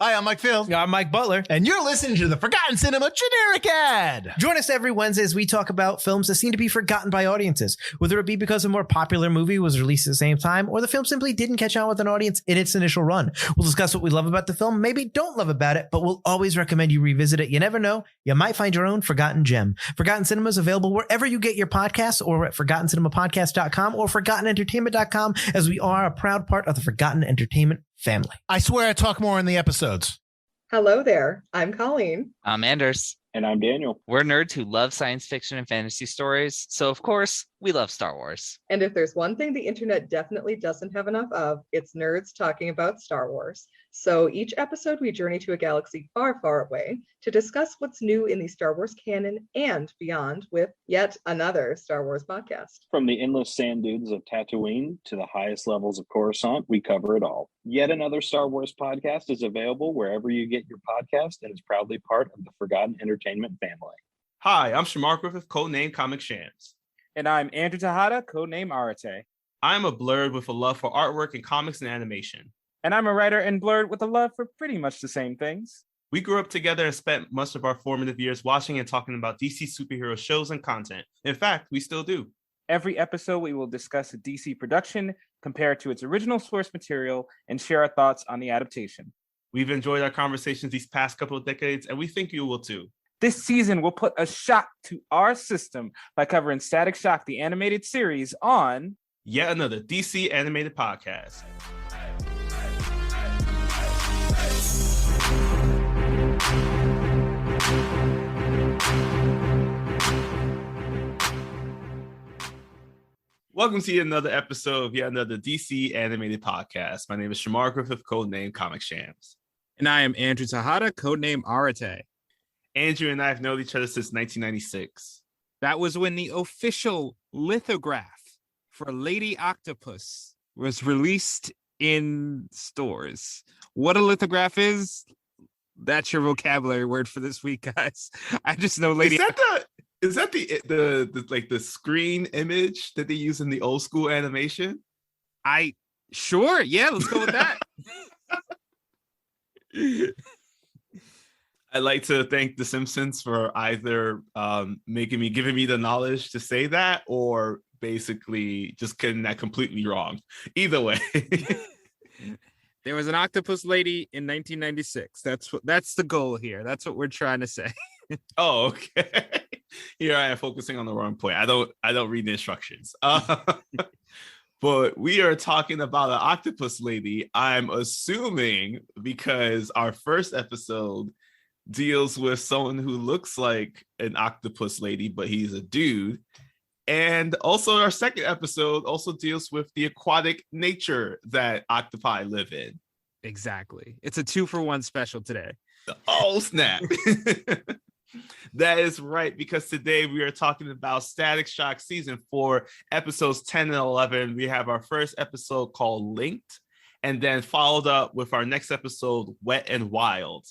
Hi, I'm Mike Field. I'm Mike Butler. And you're listening to the Forgotten Cinema Generic Ad. Join us every Wednesday as we talk about films that seem to be forgotten by audiences, whether it be because a more popular movie was released at the same time or the film simply didn't catch on with an audience in its initial run. We'll discuss what we love about the film, maybe don't love about it, but we'll always recommend you revisit it. You never know, you might find your own forgotten gem. Forgotten Cinema is available wherever you get your podcasts or at ForgottenCinemaPodcast.com or ForgottenEntertainment.com, as we are a proud part of the Forgotten Entertainment family. I swear I talk more in the episodes. Hello there. I'm Colleen. I'm Anders. And I'm Daniel. We're nerds who love science fiction and fantasy stories, so of course, we love Star Wars. And if there's one thing the internet definitely doesn't have enough of, it's nerds talking about Star Wars. So each episode, we journey to a galaxy far, far away to discuss what's new in the Star Wars canon and beyond with yet another Star Wars podcast. From the endless sand dunes of Tatooine to the highest levels of Coruscant, we cover it all. Yet another Star Wars podcast is available wherever you get your podcast and is proudly part of the Forgotten Entertainment family. Hi, I'm Shamar Griffith, codename Comic Shams. And I'm Andrew Tejada, codename Arate. I'm a blurred with a love for artwork and comics and animation. And I'm a writer and blurred with a love for pretty much the same things. We grew up together and spent much of our formative years watching and talking about DC superhero shows and content. In fact, we still do. Every episode, we will discuss a DC production, compare it to its original source material, and share our thoughts on the adaptation. We've enjoyed our conversations these past couple of decades, and we think you will too. This season, we'll put a shock to our system by covering Static Shock, the animated series, on yet another DC animated podcast. Welcome to yet another episode of yet another DC animated podcast. My name is Shamar Griffith, codename Comic Shams. And I am Andrew Tejada, codename Arate. Andrew and I have known each other since 1996. That was when the official lithograph for Lady Octopus was released in stores. What a lithograph is, that's your vocabulary word for this week, guys. I just know Lady. Is that the screen image that they use in the old school animation? Sure, yeah, let's go with that. I'd like to thank The Simpsons for either giving me the knowledge to say that, or basically just getting that completely wrong. Either way. There was an octopus lady in 1996. That's the goal here. That's what we're trying to say. Oh, okay. Here I am focusing on the wrong point. I don't read the instructions. But we are talking about an octopus lady, I'm assuming, because our first episode deals with someone who looks like an octopus lady, but he's a dude. And also our second episode also deals with the aquatic nature that octopi live in. Exactly. It's a 2-for-1 special today. Oh, snap. That is right, because today we are talking about Static Shock Season 4, episodes 10 and 11. We have our first episode called Linked, and then followed up with our next episode, Wet and Wild.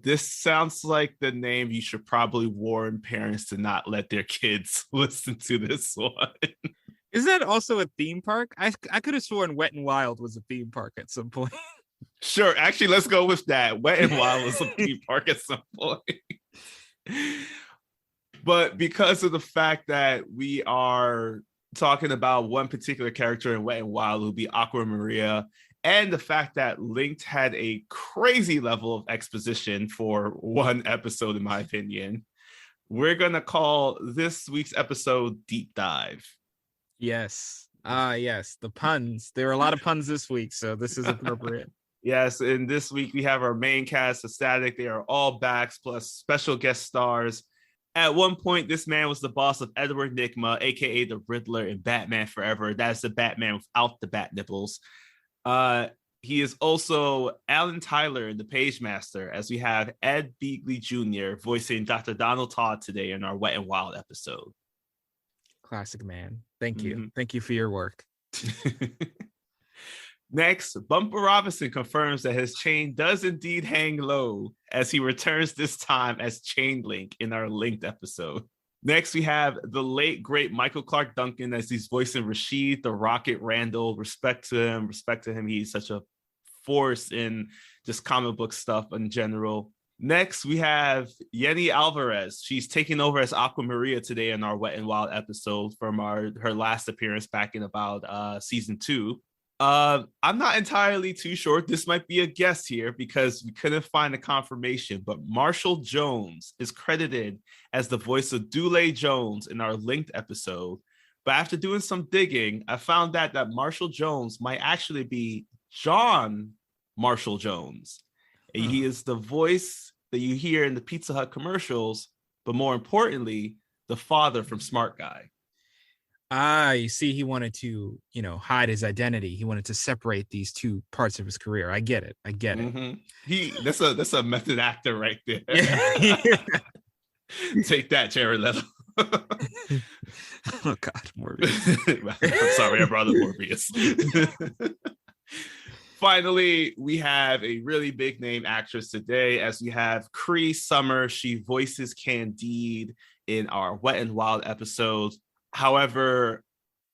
This sounds like the name you should probably warn parents to not let their kids listen to this one. Is that also a theme park? I could have sworn Wet and Wild was a theme park at some point. Sure, actually, let's go with that. Wet and Wild was a theme park at some point. But because of the fact that we are talking about one particular character in Wet and Wild, who'll be Aqua Maria, and the fact that Linked had a crazy level of exposition for one episode, in my opinion, we're going to call this week's episode Deep Dive. Yes. Yes. The puns. There are a lot of puns this week, so this is appropriate. Yes, and this week we have our main cast of Static. They are all backs, plus special guest stars. At one point, this man was the boss of Edward Nygma, aka the Riddler in Batman Forever. That's the Batman without the bat nipples. He is also Alan Tyler in The Page Master, as we have Ed Beagley Jr. voicing Dr. Donald Todd today in our Wet and Wild episode. Classic man. Thank you. Thank you for your work. Next, Bumper Robinson confirms that his chain does indeed hang low as he returns this time as Chain Link in our Linked episode. Next, we have the late, great Michael Clark Duncan as he's voicing Rashid, the Rocket Randall. Respect to him. He's such a force in just comic book stuff in general. Next, we have Yenny Alvarez. She's taking over as Aqua Maria today in our Wet and Wild episode from her last appearance back in about season 2. I'm not entirely too sure. This might be a guess here because we couldn't find a confirmation, but Marshall Jones is credited as the voice of Dule Jones in our linked episode. But after doing some digging, I found that Marshall Jones might actually be John Marshall Jones. He is the voice that you hear in the Pizza Hut commercials, but more importantly, the father from Smart Guy. You see, he wanted to, hide his identity. He wanted to separate these two parts of his career. I get it. Mm-hmm. That's a method actor right there. Yeah. Take that, Jared Leto. Oh God, Morbius. I'm sorry, I brought up Morbius. Finally, we have a really big name actress today, as we have Cree Summer. She voices Candide in our Wet and Wild episode. However,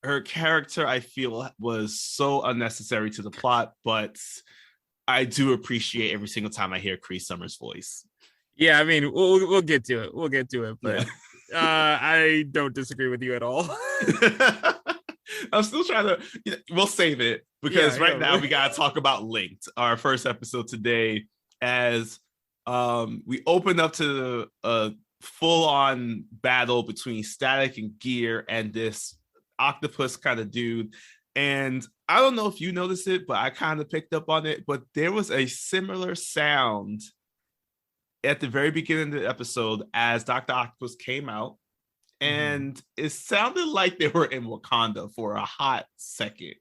her character, I feel, was so unnecessary to the plot, but I do appreciate every single time I hear Cree Summer's voice. Yeah, I mean, we'll get to it. We'll get to it, but I don't disagree with you at all. I'm still trying to, we'll save it because right now we got to talk about Linked, our first episode today, as we open up to a full-on battle between Static and Gear and this octopus kind of dude. And I don't know if you noticed it, but I kind of picked up on it, but there was a similar sound at the very beginning of the episode as Dr. Octopus came out. And it sounded like they were in Wakanda for a hot second.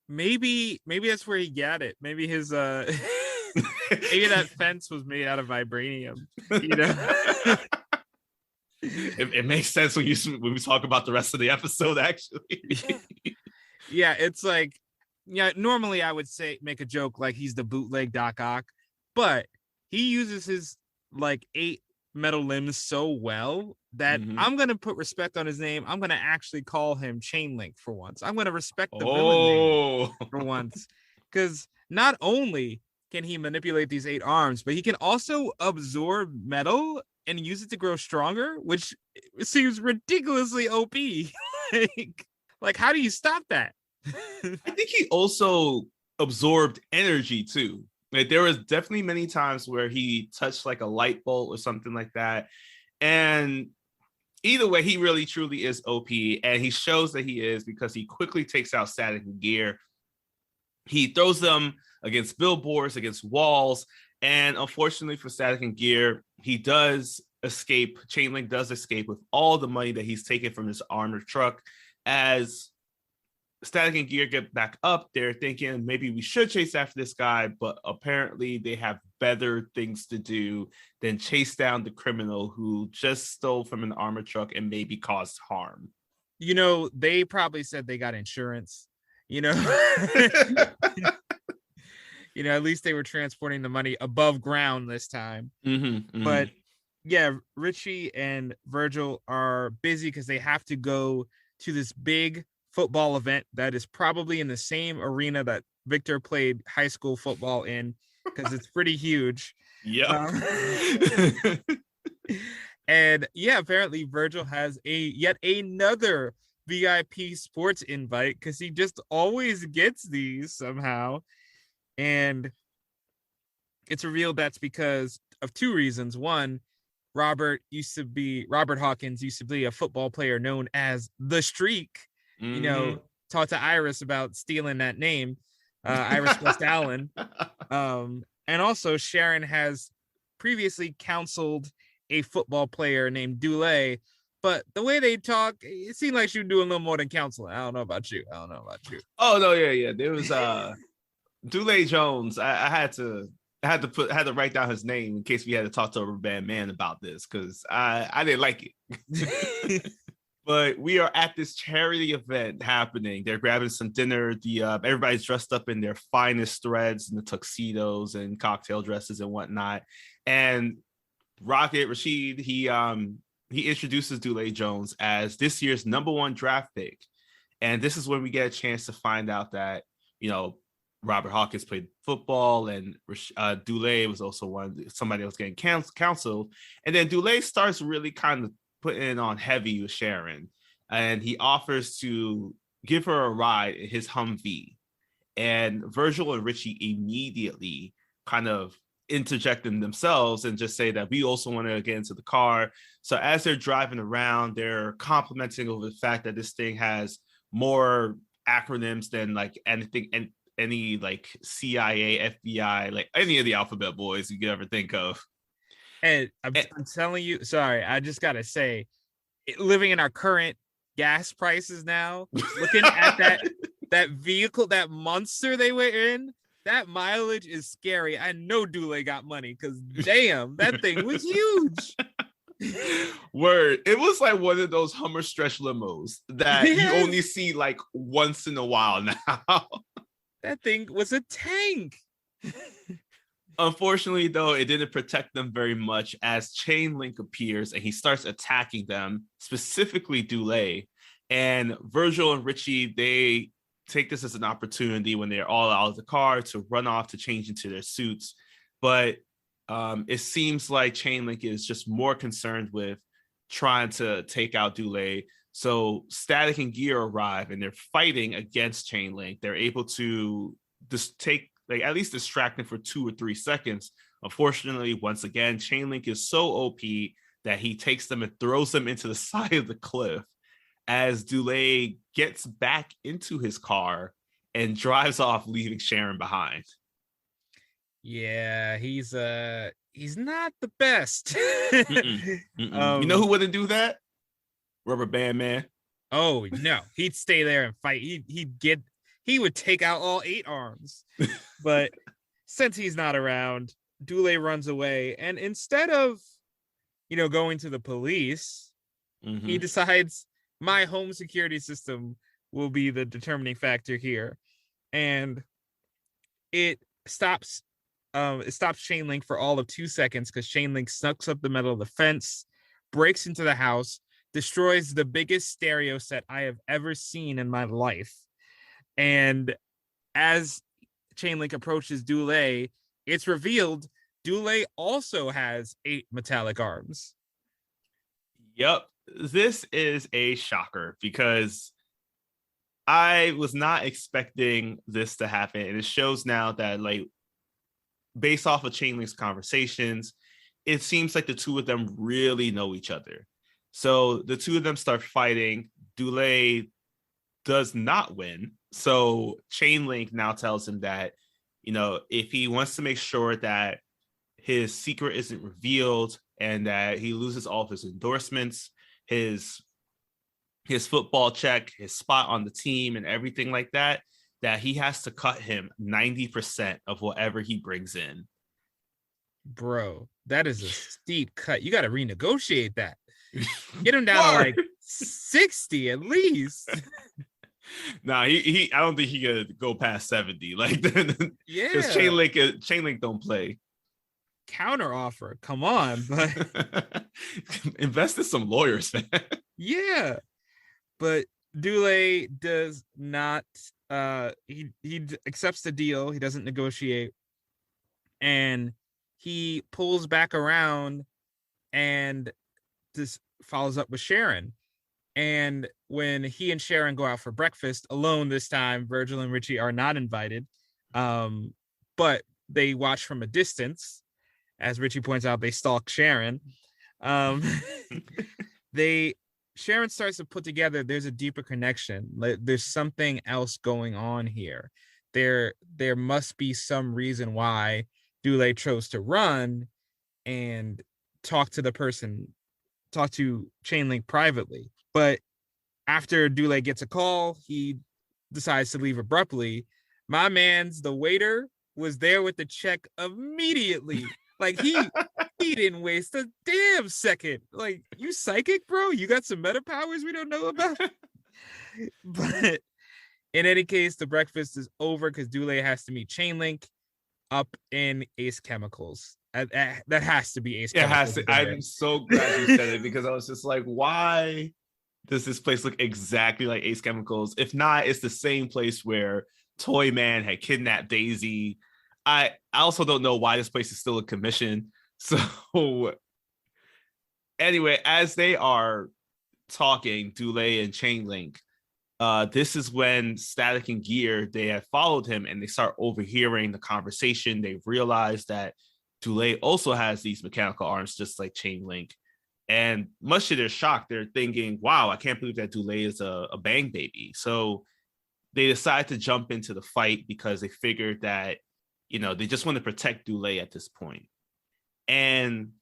Maybe that's where he got it. Maybe his maybe that fence was made out of vibranium. It makes sense when we talk about the rest of the episode, actually. Yeah, it's like, normally I would make a joke like he's the bootleg Doc Ock, but he uses his 8 metal limbs so well that I'm gonna put respect on his name. I'm gonna actually call him Chain Link for once. I'm gonna respect the villain name for once, because not only can he manipulate these 8 arms, but he can also absorb metal and use it to grow stronger, which seems ridiculously OP. like how do you stop that? I think he also absorbed energy too. Like, there was definitely many times where he touched like a light bulb or something like that. And either way, he really truly is OP. And he shows that he is because he quickly takes out Static and Gear. He throws them against billboards, against walls. And unfortunately for Static and Gear, he does escape. Chainlink does escape with all the money that he's taken from his armored truck. As Static and Gear get back up, they're thinking maybe we should chase after this guy, but apparently they have better things to do than chase down the criminal who just stole from an armored truck and maybe caused harm. They probably said they got insurance, at least they were transporting the money above ground this time. But yeah, Richie and Virgil are busy because they have to go to this big football event that is probably in the same arena that Victor played high school football in, because it's pretty huge. Yeah. And yeah, apparently Virgil has yet another VIP sports invite, because he just always gets these somehow. And it's revealed that's because of 2 reasons. One, Robert Hawkins used to be a football player known as The Streak. Talk to Iris about stealing that name, Iris West Allen. And also Sharon has previously counseled a football player named Dule, but the way they talk, it seemed like she was doing a little more than counseling. I don't know about you. Oh no, yeah. There was Dule Jones. I had to write down his name in case we had to talk to a bad man about this, because I didn't like it. But we are at this charity event happening. They're grabbing some dinner. Everybody's dressed up in their finest threads and the tuxedos and cocktail dresses and whatnot. And Rocket Rashid, he introduces Dule Jones as this year's #1 draft pick. And this is when we get a chance to find out that, Robert Hawkins played football, and Dulé was also somebody that was getting counseled. And then Dulé starts really kind of putting it on heavy with Sharon, and he offers to give her a ride in his Humvee. And Virgil and Richie immediately kind of interjecting themselves and just say that we also want to get into the car. So as they're driving around, they're complimenting over the fact that this thing has more acronyms than like anything and any like CIA, FBI, like any of the alphabet boys you could ever think of. And I'm telling you, sorry, I just gotta say, living in our current gas prices now, looking at that vehicle, that monster they were in, that mileage is scary. I know Dulé got money because damn, that thing was huge. Word. It was like one of those Hummer stretch limos that you only see like once in a while now. That thing was a tank. Unfortunately, though, it didn't protect them very much as Chain Link appears and he starts attacking them, specifically Dulé. And Virgil and Richie, they take this as an opportunity when they're all out of the car to run off to change into their suits. But it seems like Chain Link is just more concerned with trying to take out Dulé. So Static and Gear arrive and they're fighting against Chain Link. They're able to just take, like, at least distract him for 2 or 3 seconds. Unfortunately, once again, Chain Link is so OP that he takes them and throws them into the side of the cliff as Dulé gets back into his car and drives off, leaving Sharon behind. Yeah, he's not the best. You know who wouldn't do that? Rubber Band Man. Oh no, he'd stay there and fight. He would take out all 8 arms. But since he's not around, Dulé runs away, and instead of, going to the police, he decides my home security system will be the determining factor here, and it stops Chain Link for all of 2 seconds because Chain Link sucks up the metal of the fence, breaks into the house, destroys the biggest stereo set I have ever seen in my life. And as Chain Link approaches Dulé, it's revealed Dulé also has 8 metallic arms. Yep. This is a shocker because I was not expecting this to happen. And it shows now that, like, based off of Chain Link's conversations, it seems like the two of them really know each other. So the two of them start fighting. Dulé does not win. So Chain Link now tells him that, if he wants to make sure that his secret isn't revealed and that he loses all of his endorsements, his football check, his spot on the team and everything like that, that he has to cut him 90% of whatever he brings in. Bro, that is a steep cut. You got to renegotiate that. Get him down to like 60 at least. Nah, he I don't think he could go past 70. Like, yeah, because Chain Link don't play. Counter offer, come on, but invest in some lawyers, man. Yeah, but Dulé does not. He accepts the deal. He doesn't negotiate, and he pulls back around and just follows up with Sharon. And when he and Sharon go out for breakfast alone this time, Virgil and Richie are not invited, but they watch from a distance. As Richie points out, they stalk Sharon. Sharon starts to put together, there's a deeper connection. There's something else going on here. There must be some reason why Dulé chose to run and talk to Chain Link privately. But after Dulé gets a call, he decides to leave abruptly. My man's, the waiter, was there with the check immediately. Like, he didn't waste a damn second. Like, you psychic, bro? You got some meta powers we don't know about? But in any case, the breakfast is over because Dulé has to meet Chain Link up in Ace Chemicals. That has to be Ace Chemicals. It has to. I'm so glad you said it because I was just like, why does this place look exactly like Ace Chemicals? If not, it's the same place where Toy Man had kidnapped Daisy. I also don't know why this place is still in commission. So anyway, as they are talking, Dulé and Chainlink, this is when Static and Gear, they have followed him and they start overhearing the conversation. They realize that Dulé also has these mechanical arms just like Chainlink. And much to their shock, they're thinking, wow, I can't believe that Dulé is a bang baby. So they decide to jump into the fight because they figured that, they just want to protect Dulé at this point. And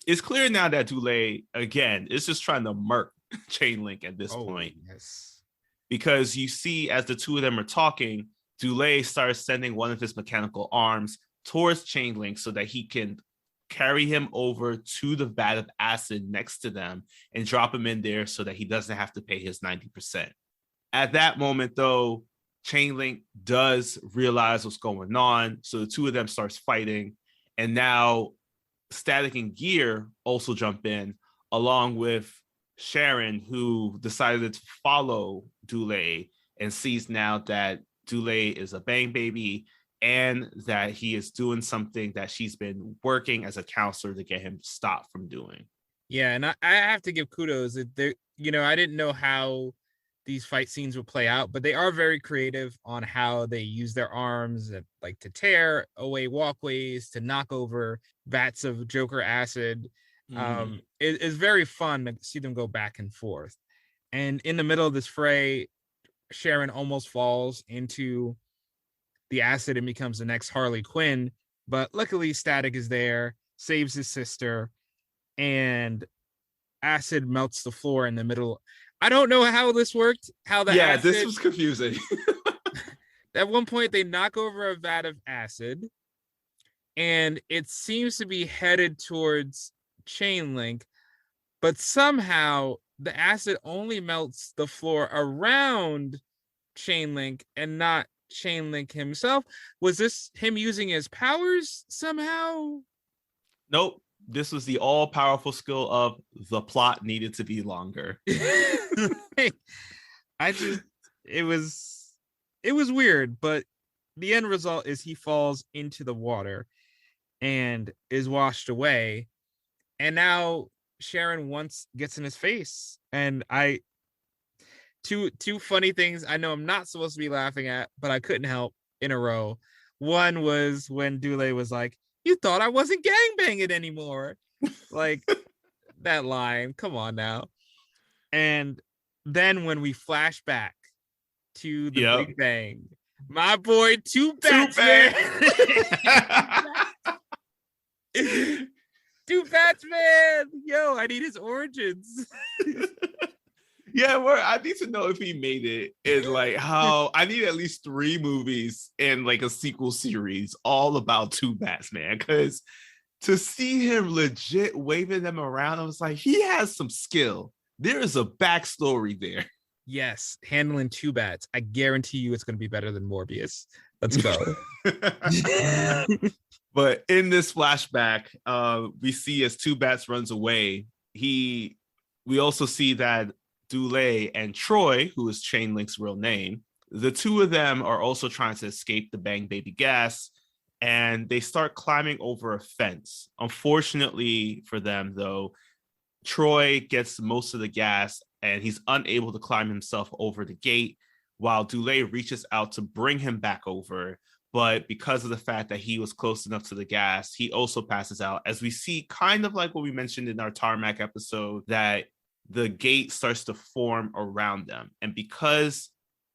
it's clear now that Dulé, again, is just trying to murk Chainlink at this point. Yes. Because you see, as the two of them are talking, Dulé starts sending one of his mechanical arms towards Chainlink so that he can carry him over to the vat of acid next to them and drop him in there so that he doesn't have to pay his 90%. At that moment, though, Chainlink does realize what's going on. So the two of them starts fighting. And now Static and Gear also jump in, along with Sharon, who decided to follow Dulé and sees now that Dulé is a bang baby and that he is doing something that she's been working as a counselor to get him to stop from doing. Yeah, and I have to give kudos that they, I didn't know how these fight scenes would play out, but they are very creative on how they use their arms, like to tear away walkways, to knock over vats of Joker acid. It's very fun to see them go back and forth. And in the middle of this fray, Sharon almost falls into the acid and becomes the next Harley Quinn. But luckily, Static is there, saves his sister, and acid melts the floor in the middle. I don't know how this worked. This was confusing. At one point, they knock over a vat of acid, and it seems to be headed towards Chainlink, but somehow the acid only melts the floor around Chainlink and not Chainlink himself. Was this him using his powers somehow? Nope. This was the all-powerful skill of the plot needed to be longer. It was weird, but the end result is he falls into the water and is washed away. And now Sharon once gets in his face. And two funny things I know I'm not supposed to be laughing at, but I couldn't help in a row. One was when Dulé was like, "You thought I wasn't gangbanging anymore." Like that line. Come on now. And then when we flash back to the Big Bang, my boy Two Bats, man. Two Bats, man. Yo, I need his origins. Yeah, I need to know if he made it in like how I need at least 3 movies and like a sequel series all about Two Bats, man. Because to see him legit waving them around, I was like, he has some skill. There is a backstory there. Yes, handling Two Bats. I guarantee you it's going to be better than Morbius. Let's go. But in this flashback, we see as Two Bats runs away, we also see that Dulé and Troy, who is Chainlink's real name, the two of them are also trying to escape the Bang Baby gas, and they start climbing over a fence. Unfortunately for them, though, Troy gets most of the gas, and he's unable to climb himself over the gate, while Dulé reaches out to bring him back over. But because of the fact that he was close enough to the gas, he also passes out, as we see kind of like what we mentioned in our Tarmac episode, that the gate starts to form around them. And because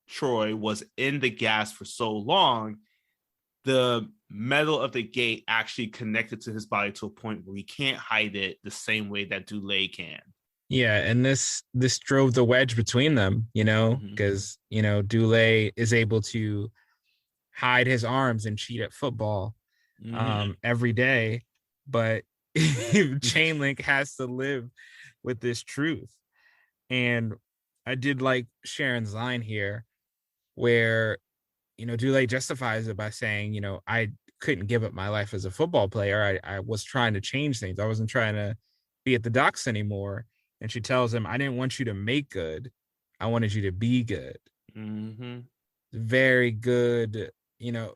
Troy was in the gas for so long, the metal of the gate actually connected to his body to a point where he can't hide it the same way that Dulé can. Yeah, and this drove the wedge between them, because, Dulé is able to hide his arms and cheat at football every day, but Chainlink has to live with this truth. And I did like Sharon's line here where, Dulé justifies it by saying, I couldn't give up my life as a football player. I was trying to change things. I wasn't trying to be at the docks anymore. And she tells him, I didn't want you to make good. I wanted you to be good. Mm-hmm. very good.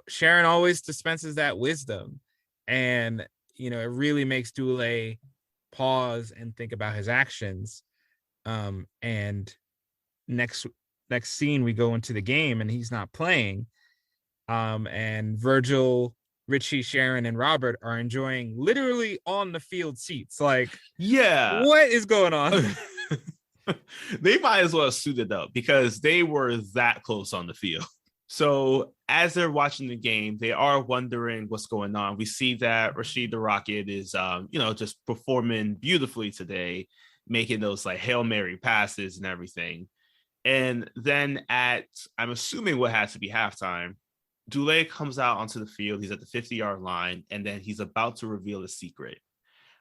Sharon always dispenses that wisdom, and it really makes Dule pause and think about his actions. And next scene, we go into the game, and he's not playing. And Virgil, Richie, Sharon, and Robert are enjoying literally on the field seats. Like, yeah, what is going on? They might as well have suited up because they were that close on the field. So as they're watching the game, they are wondering what's going on. We see that Rashid the Rocket is, just performing beautifully today, making those like Hail Mary passes and everything. And then I'm assuming what has to be halftime, Dule comes out onto the field. He's at the 50-yard line, and then he's about to reveal a secret.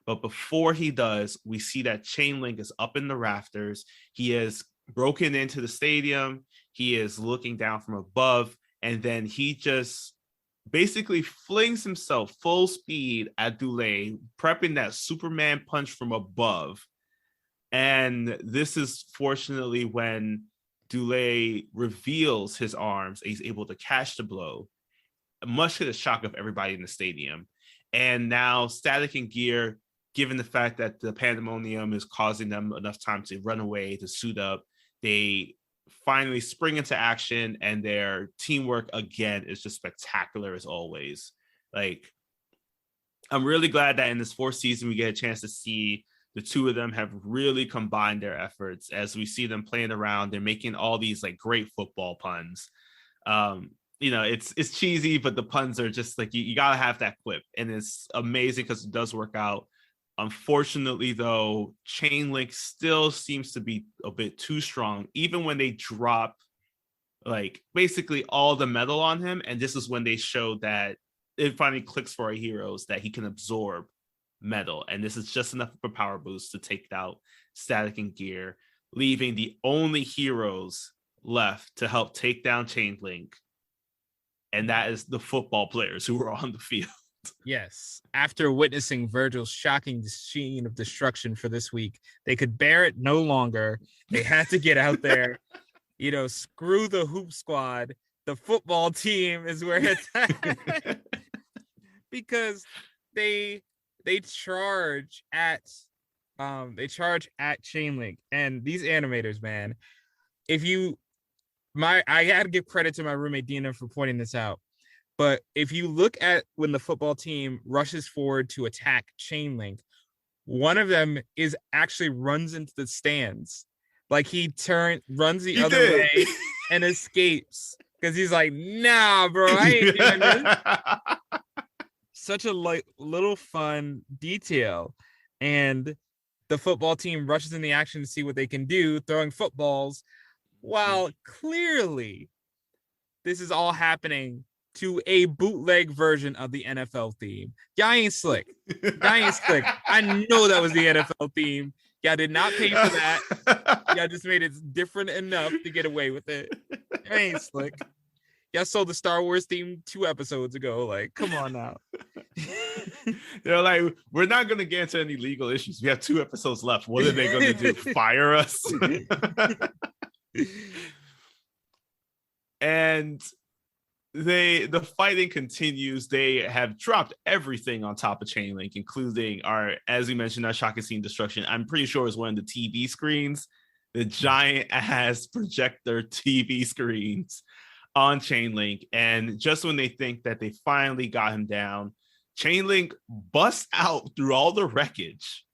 But before he does, we see that chain link is up in the rafters. He has broken into the stadium. He is looking down from above, and then he just basically flings himself full speed at Dule, prepping that Superman punch from above. And this is fortunately when Dule reveals his arms. He's able to catch the blow, much to the shock of everybody in the stadium. And now Static and Gear, given the fact that the pandemonium is causing them enough time to run away, to suit up, they finally spring into action, and their teamwork again is just spectacular as always. Like, I'm really glad that in this fourth season we get a chance to see the two of them have really combined their efforts. As we see them playing around, they're making all these like great football puns. It's cheesy, but the puns are just like, you gotta have that quip, and it's amazing because it does work out. Unfortunately, though, Chain Link still seems to be a bit too strong, even when they drop like basically all the metal on him. And this is when they show that it finally clicks for our heroes that he can absorb metal, and this is just enough of a power boost to take out Static and Gear, leaving the only heroes left to help take down Chain Link, and that is the football players who were on the field. Yes. After witnessing Virgil's shocking scene of destruction for this week, they could bear it no longer. They had to get out there. Screw the hoop squad. The football team is where it's at. Because they charge at Chain Link. And these animators, man, I gotta give credit to my roommate Dina for pointing this out. But if you look at when the football team rushes forward to attack Chain Link, one of them actually runs into the stands. Like he runs the other way and escapes because he's like, nah, bro, I ain't doing this. Such a little fun detail. And the football team rushes in the action to see what they can do, throwing footballs, while clearly this is all happening to a bootleg version of the NFL theme. Y'all ain't slick. I know that was the NFL theme. Y'all did not pay for that. Y'all just made it different enough to get away with it. Y'all ain't slick. Y'all sold the Star Wars theme 2 episodes ago. Like, come on now. They're like, we're not going to get into any legal issues. We have 2 episodes left. What are they going to do? Fire us? And the fighting continues. They have dropped everything on top of Chain Link, including as we mentioned, our shocking scene destruction. I'm pretty sure it's one of the TV screens, the giant ass projector TV screens on Chain Link. And just when they think that they finally got him down, Chain Link busts out through all the wreckage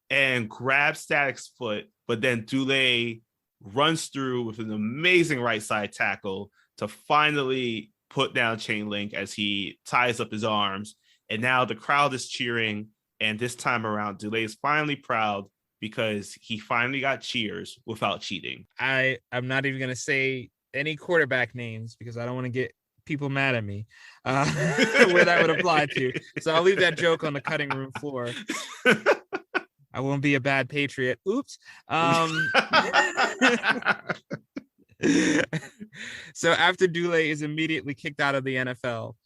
and grabs Static's foot, but then Dule runs through with an amazing right side tackle to finally put down Chain Link as he ties up his arms. And now the crowd is cheering. And this time around, Dule is finally proud because he finally got cheers without cheating. I'm not even going to say any quarterback names because I don't want to get people mad at me where that would apply to. So I'll leave that joke on the cutting room floor. I won't be a bad patriot. Oops. So after Dule is immediately kicked out of the NFL,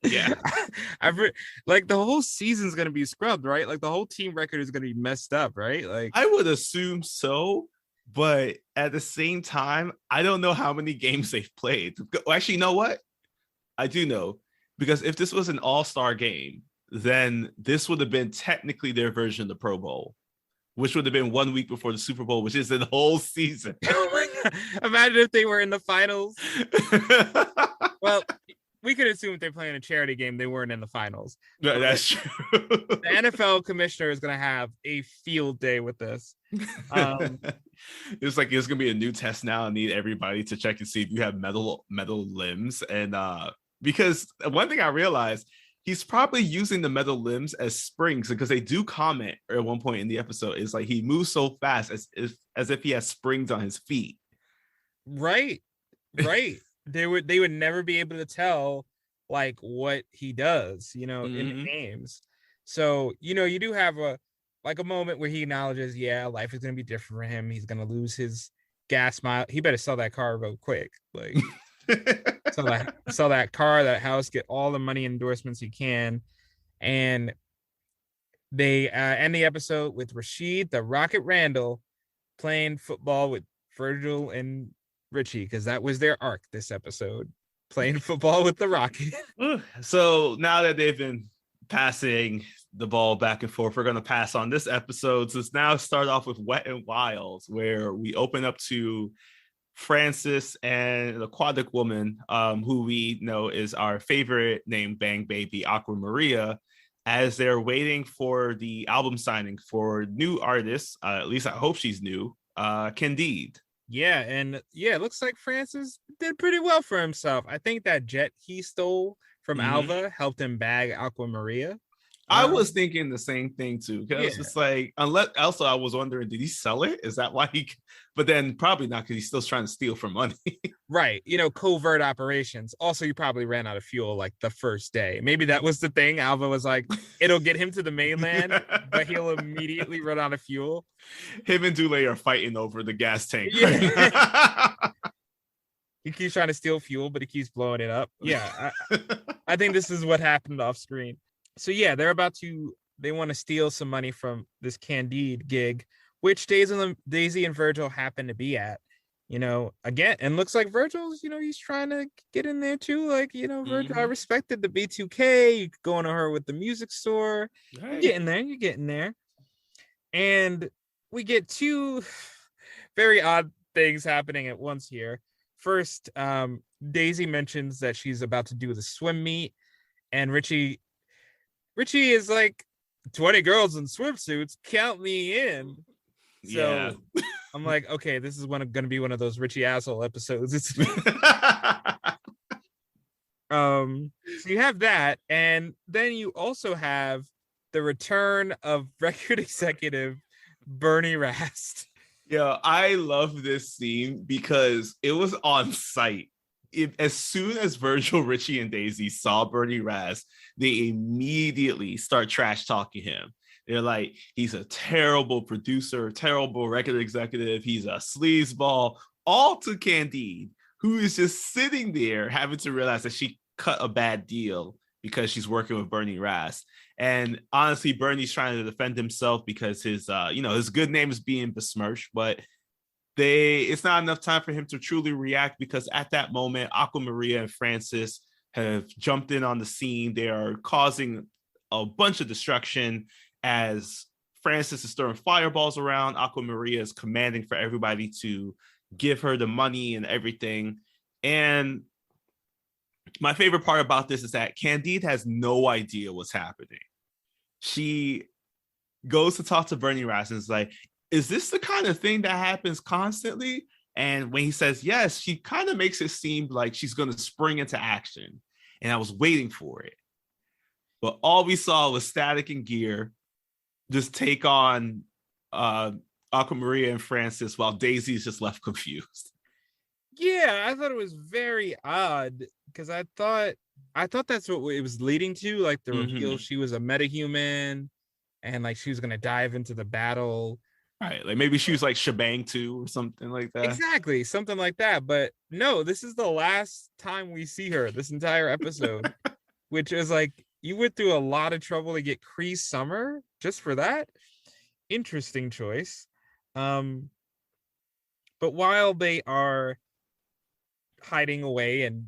yeah, like the whole season's gonna be scrubbed, right? Like the whole team record is gonna be messed up, right? Like I would assume so. But at the same time, I don't know how many games they've played. Actually, you know what? I do know, because if this was an all-star game, then this would have been technically their version of the Pro Bowl, which would have been 1 week before the Super Bowl, which is the whole season. Oh my God. Imagine if they were in the finals. Well, we could assume if they're playing a charity game, they weren't in the finals. No, that's true. The NFL commissioner is going to have a field day with this. It's like there's gonna be a new test now. I need everybody to check and see if you have metal limbs, and because one thing I realized, he's probably using the metal limbs as springs, because they do comment at one point in the episode, is like he moves so fast as if he has springs on his feet. Right. They would never be able to tell like what he does, in the games. So, you do have a moment where he acknowledges, yeah, life is going to be different for him. He's going to lose his gas mile. He better sell that car real quick. Like sell that car, that house, get all the money endorsements he can. And they end the episode with Rashid, the Rocket Randall, playing football with Virgil and Richie, because that was their arc this episode, playing football with the Rocket. So now that they've been passing the ball back and forth, we're going to pass on this episode. So let's now start off with Wet and Wild, where we open up to Francis and an aquatic woman, who we know is our favorite name, Bang Baby, Aqua Maria, as they're waiting for the album signing for new artists. At least I hope she's new, Candide. Yeah, and it looks like Francis did pretty well for himself. I think that jet he stole from Alva helped him bag Aqua Maria. I was thinking the same thing too, because it's like, unless also I was wondering, did he sell it? Is that why but then probably not, because he's still trying to steal for money. Right. Covert operations. Also, you probably ran out of fuel like the first day. Maybe that was the thing. Alva was like, it'll get him to the mainland, but he'll immediately run out of fuel. Him and Dule are fighting over the gas tank. Yeah. He keeps trying to steal fuel, but he keeps blowing it up. Yeah. I think this is what happened off screen. So yeah, they want to steal some money from this Candide gig, which Daisy and Virgil happen to be at, again, and looks like Virgil's, he's trying to get in there too. Like, Virgil, I respected the B2K, you could go on to her with the music store. Right. You're getting there. And we get two very odd things happening at once here. First, Daisy mentions that she's about to do the swim meet, and Richie is like, 20 girls in swimsuits, count me in. So I'm like, okay, this is going to be one of those Richie asshole episodes. So you have that, and then you also have the return of record executive Bernie Rast. Yeah, I love this scene because it was on site. As soon as Virgil, Richie, and Daisy saw Bernie Raz, they immediately start trash talking him. They're like, he's a terrible producer, terrible record executive. He's a sleazeball, all to Candide, who is just sitting there having to realize that she cut a bad deal because she's working with Bernie Raz. And honestly, Bernie's trying to defend himself because his good name is being besmirched, but it's not enough time for him to truly react, because at that moment, Aqua Maria and Francis have jumped in on the scene. They are causing a bunch of destruction as Francis is throwing fireballs around. Aqua Maria is commanding for everybody to give her the money and everything. And my favorite part about this is that Candide has no idea what's happening. She goes to talk to Bernie Raz and is like, is this the kind of thing that happens constantly? And when he says yes, she kind of makes it seem like she's going to spring into action. And I was waiting for it. But all we saw was Static and Gear just take on Aqua Maria and Francis, while Daisy is just left confused. Yeah, I thought it was very odd, because I thought that's what it was leading to, like the reveal she was a metahuman and like she was going to dive into the battle. Right, like maybe she was like Shebang 2 or something like that. Exactly, something like that. But no, this is the last time we see her this entire episode, which is like, you went through a lot of trouble to get Cree Summer just for that. Interesting choice. But while they are hiding away and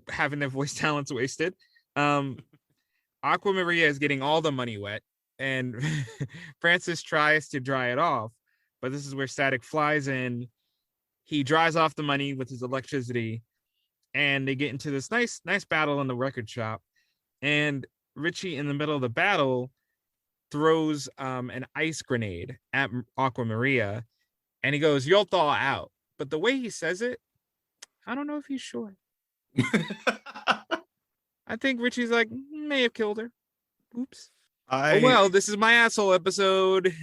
having their voice talents wasted, Aqua Maria is getting all the money wet, and Francis tries to dry it off. But this is where Static flies in. He dries off the money with his electricity, and they get into this nice battle in the record shop. And Richie, in the middle of the battle, throws an ice grenade at Aqua Maria, and he goes, "You'll thaw out." But the way he says it, I don't know if he's sure. I think Richie's like, may have killed her. Oops. Oh, well, this is my asshole episode.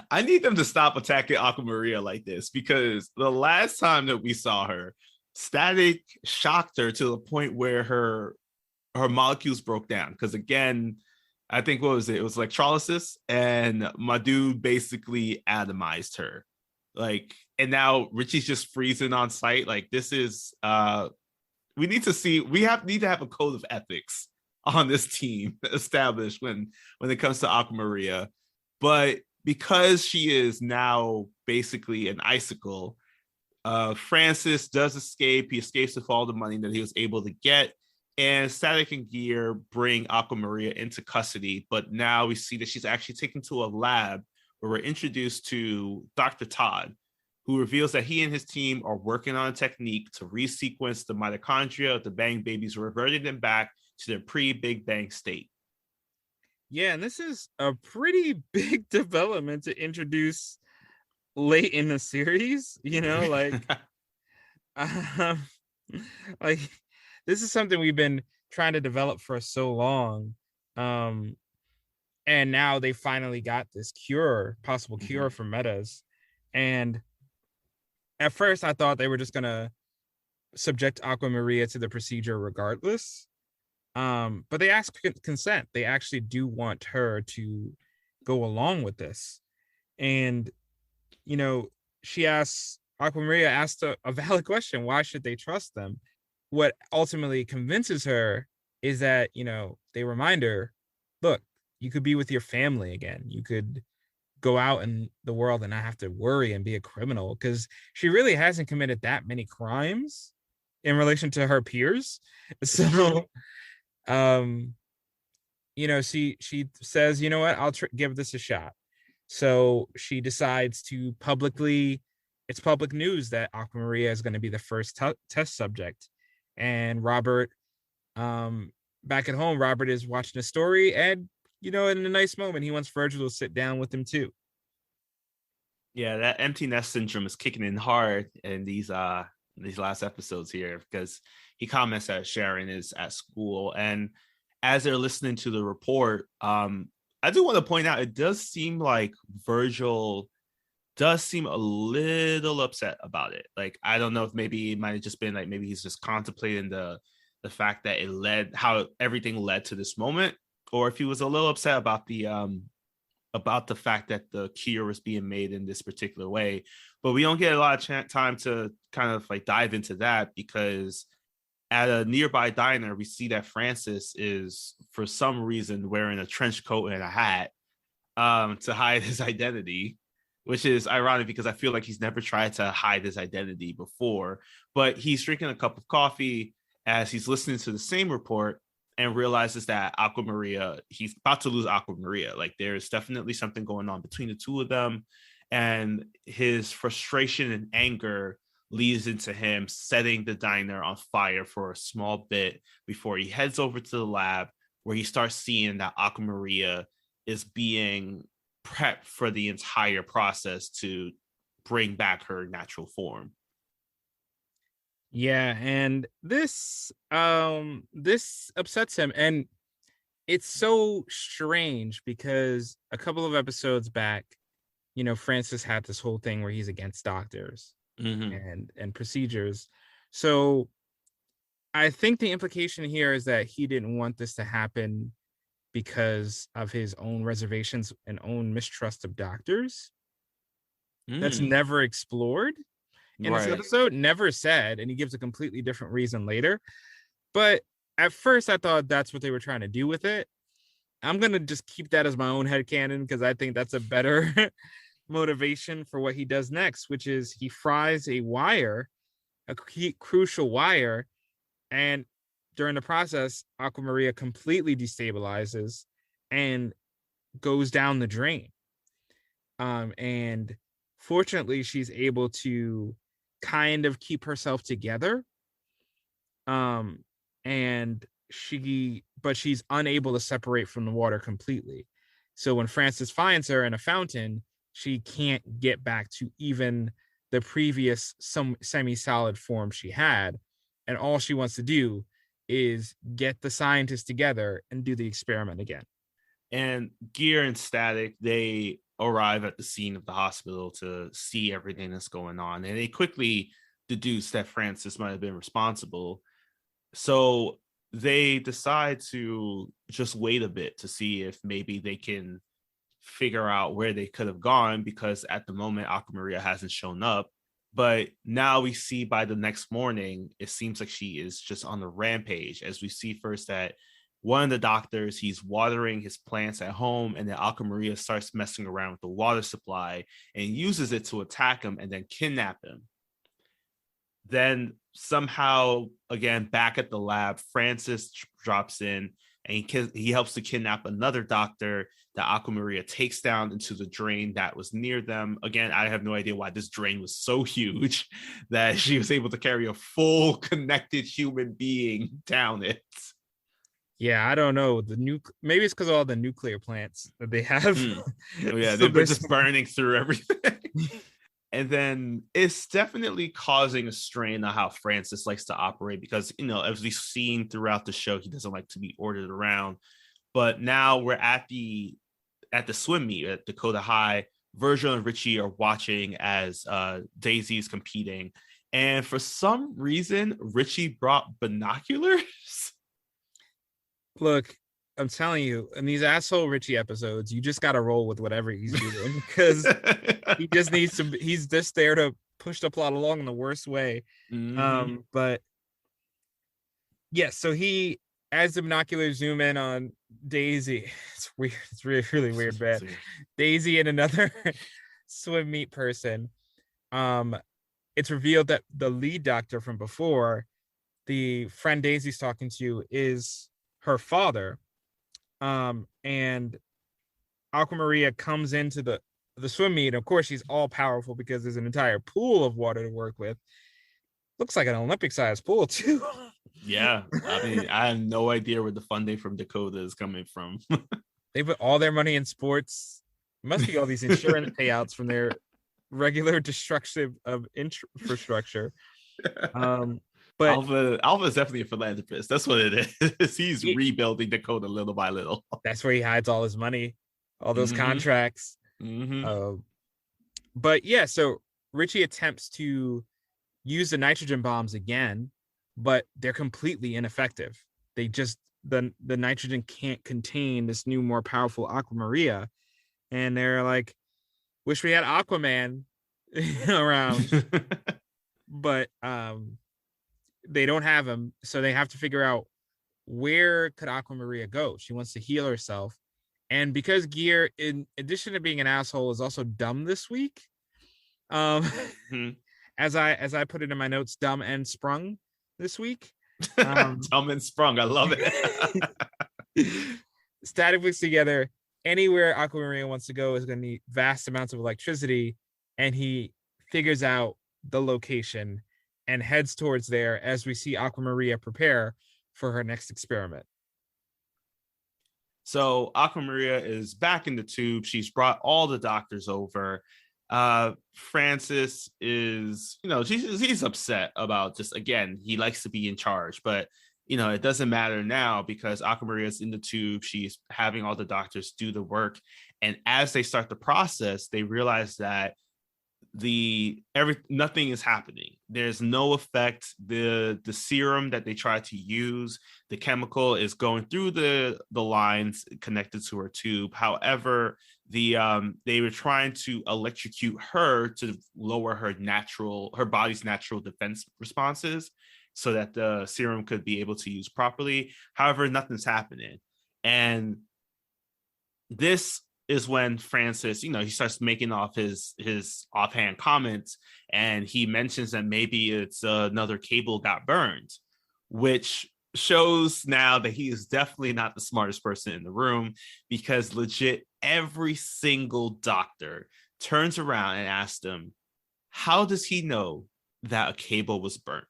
I need them to stop attacking Aqua Maria like this, because the last time that we saw her, Static shocked her to the point where her molecules broke down. Because again, I think, what was it? It was electrolysis, and my dude basically atomized her. Like, and now Richie's just freezing on sight. Like, this is we need to have a code of ethics on this team established when it comes to Aqua Maria. But because she is now basically an icicle, Francis does escape. He escapes with all the money that he was able to get, and Static and Gear bring Aqua Maria into custody. But now we see that she's actually taken to a lab where we're introduced to Dr. Todd, who reveals that he and his team are working on a technique to resequence the mitochondria of the Bang babies, reverting them back to their pre-Big Bang state. Yeah, and this is a pretty big development to introduce late in the series, like this is something we've been trying to develop for so long. And now they finally got this possible cure for metas. And at first I thought they were just gonna subject Aqua Maria to the procedure regardless. But they ask consent. They actually do want her to go along with this. And, Aqua Maria asked a valid question. Why should they trust them? What ultimately convinces her is that, they remind her, look, you could be with your family again. You could go out in the world and not have to worry and be a criminal, because she really hasn't committed that many crimes in relation to her peers. So she says, you know what, I'll give this a shot. So she decides to it's public news that Aqua Maria is going to be the first test subject. And Robert, back at home, Robert is watching a story, and, in a nice moment, he wants Virgil to sit down with him too. Yeah, that empty nest syndrome is kicking in hard in these last episodes here, because he comments that Sharon is at school, and as they're listening to the report, I do want to point out, it does seem like Virgil does seem a little upset about it. Like, I don't know if maybe it might have just been like, maybe he's just contemplating the fact that how everything led to this moment, or if he was a little upset about the fact that the cure was being made in this particular way. But we don't get a lot of time to kind of like dive into that, because at a nearby diner, we see that Francis is, for some reason, wearing a trench coat and a hat to hide his identity, which is ironic because I feel like he's never tried to hide his identity before. But he's drinking a cup of coffee as he's listening to the same report, and realizes that Aqua Maria, he's about to lose Aqua Maria. Like, there's definitely something going on between the two of them. And his frustration and anger leads into him setting the diner on fire for a small bit before he heads over to the lab, where he starts seeing that Aqua Maria is being prepped for the entire process to bring back her natural form. Yeah, and this upsets him, and it's so strange because a couple of episodes back, Francis had this whole thing where he's against doctors and procedures. So I think the implication here is that he didn't want this to happen because of his own reservations and own mistrust of doctors. That's never explored in this episode, never said, and he gives a completely different reason later. But at first I thought that's what they were trying to do with it. I'm gonna just keep that as my own headcanon, because I think that's a better motivation for what he does next, which is he fries a wire, a crucial wire, and during the process, Aquamaria completely destabilizes and goes down the drain. And fortunately, she's able to kind of keep herself together. And she's unable to separate from the water completely. So when Francis finds her in a fountain, she can't get back to even the previous semi-solid form she had. And all she wants to do is get the scientists together and do the experiment again. And Gear and Static, they arrive at the scene of the hospital to see everything that's going on. And they quickly deduce that Francis might have been responsible. So they decide to just wait a bit to see if maybe they can figure out where they could have gone, because at the moment Aquamaria hasn't shown up. But now we see by the next morning, it seems like she is just on the rampage, as we see first that one of the doctors, he's watering his plants at home, and then Aquamaria starts messing around with the water supply and uses it to attack him and then kidnap him. Then somehow, again, back at the lab, Francis drops in and he helps to kidnap another doctor that Aquamaria takes down into the drain that was near them. Again, I have no idea why this drain was so huge that she was able to carry a full connected human being down it. Yeah, I don't know. Maybe it's because of all the nuclear plants that they have. Oh, yeah, So they're just burning through everything. And then it's definitely causing a strain on how Francis likes to operate, because, as we've seen throughout the show, he doesn't like to be ordered around. But now we're at the swim meet at Dakota High. Virgil and Richie are watching as Daisy's competing. And for some reason, Richie brought binoculars. Look, I'm telling you, in these asshole Richie episodes, you just got to roll with whatever he's doing, because he just needs to. He's just there to push the plot along in the worst way. Mm-hmm. But yes, so he, as the binoculars zoom in on Daisy, it's weird. It's really, really weird, man. Daisy and another swim meet person. It's revealed that the lead doctor from before, the friend Daisy's talking to, is her father. And Aquamaria comes into the swim meet. Of course, she's all powerful because there's an entire pool of water to work with. Looks like an Olympic-sized pool too. Yeah, I mean, I have no idea where the funding from Dakota is coming from. They put all their money in sports. It must be all these insurance payouts from their regular destruction of infrastructure. But Alpha is definitely a philanthropist. That's what it is. He's rebuilding Dakota little by little. That's where he hides all his money, all those contracts. But yeah, so Richie attempts to use the nitrogen bombs again, but they're completely ineffective. They just the nitrogen can't contain this new, more powerful Aquamaria, and they're like, "Wish we had Aquaman around," but they don't have him, so they have to figure out where could Aquamaria go. She wants to heal herself, and because Gear, in addition to being an asshole, is also dumb this week. As I put it in my notes, dumb and sprung this week. Dumb and sprung, I love it. Static puts together, anywhere Aquamaria wants to go is going to need vast amounts of electricity, and he figures out the location and heads towards there as we see Aquamaria prepare for her next experiment. So Aquamaria is back in the tube. She's brought all the doctors over. Francis is, he's upset about just, again, he likes to be in charge, but it doesn't matter now because Aquamaria is in the tube. She's having all the doctors do the work. And as they start the process, they realize that nothing is happening. There's no effect. The serum that they try to use, the chemical is going through the lines connected to her tube. However, they were trying to electrocute her to lower her body's natural defense responses so that the serum could be able to use properly. However, nothing's happening. And this is when Francis, he starts making off his offhand comments, and he mentions that maybe it's another cable got burned, which shows now that he is definitely not the smartest person in the room, because legit every single doctor turns around and asks him, how does he know that a cable was burnt?